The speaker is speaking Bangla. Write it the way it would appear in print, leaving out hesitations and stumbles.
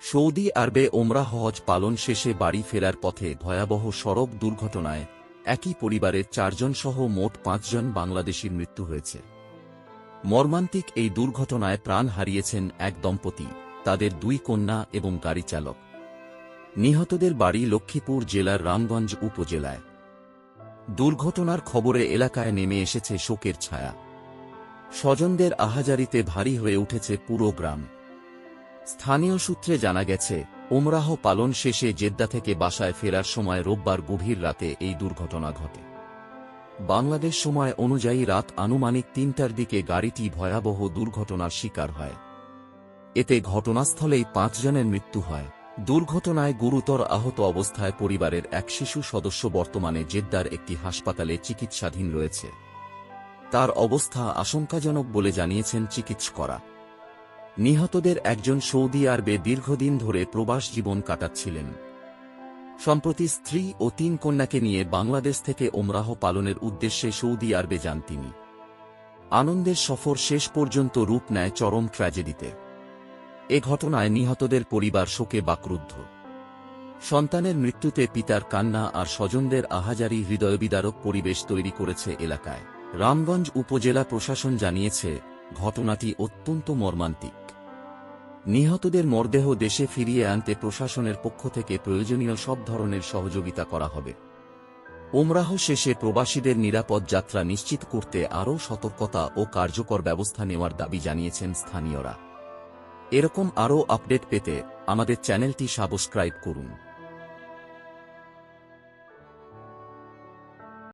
সৌদি আরবে ওমরা হজ পালন শেষে বাড়ি ফেরার পথে ভয়াবহ সড়ক দুর্ঘটনায় একই পরিবারের 4 জন সহ মোট 5 জন বাংলাদেশির মৃত্যু হয়েছে। মর্মান্তিক এই দুর্ঘটনায় প্রাণ হারিয়েছেন এক দম্পতি, তাদের 2 কন্যা এবং গাড়ি চালক। নিহতদের বাড়ি লক্ষ্মীপুর জেলার রামগঞ্জ উপজেলায়। দুর্ঘটনার খবরে এলাকায় নেমে এসেছে শোকের ছায়া। স্বজনদের আহাজারিতে ভারী হয়ে উঠেছে পুরো গ্রাম। স্থানীয় সূত্রে জানা গেছে, ওমরাহ পালন শেষে জেদ্দা থেকে বাসায় ফেরার সময় রোববার গভীর রাতে এই দুর্ঘটনা ঘটে। বাংলাদেশ সময় অনুযায়ী রাত আনুমানিক 3টার দিকে গাড়িটি ভয়াবহ দুর্ঘটনার শিকার হয়। এতে ঘটনাস্থলেই 5 জনের মৃত্যু হয়। দুর্ঘটনায় গুরুতর আহত অবস্থায় পরিবারের এক শিশু সদস্য বর্তমানে জেদ্দার একটি হাসপাতালে চিকিৎসাধীন রয়েছে। তার অবস্থা আশঙ্কাজনক বলে জানিয়েছেন চিকিৎসকরা। নিহতদের একজন সৌদি আরবে দীর্ঘদিন ধরে প্রবাস জীবন কাটাচ্ছিলেন। সম্প্রতি স্ত্রী ও 3 কন্যাকে নিয়ে বাংলাদেশ থেকে ওমরাহ পালনের উদ্দেশ্যে সৌদি আরবে যান তিনি। আনন্দের সফর শেষ পর্যন্ত রূপ নেয় চরম ট্র্যাজেডিতে। এ ঘটনায় নিহতদের পরিবার শোকে বাকরুদ্ধ। সন্তানের মৃত্যুতে পিতার কান্না আর স্বজনদের আহাজারি হৃদয়বিদারক পরিবেশ তৈরি করেছে এলাকায়। রামগঞ্জ উপজেলা প্রশাসন জানিয়েছে, ঘটনাটি অত্যন্ত মর্মান্তিক। নিহতদের মরদেহ দেশে ফিরিয়ে আনতে প্রশাসনের পক্ষ থেকে প্রয়োজনীয় সব ধরনের সহযোগিতা করা হবে। ওমরাহ শেষে প্রবাসীদের নিরাপদ যাত্রা নিশ্চিত করতে আরও সতর্কতা ও কার্যকর ব্যবস্থা নেওয়ার দাবি জানিয়েছেন স্থানীয়রা। এরকম আরও আপডেট পেতে আমাদের চ্যানেলটি সাবস্ক্রাইব করুন।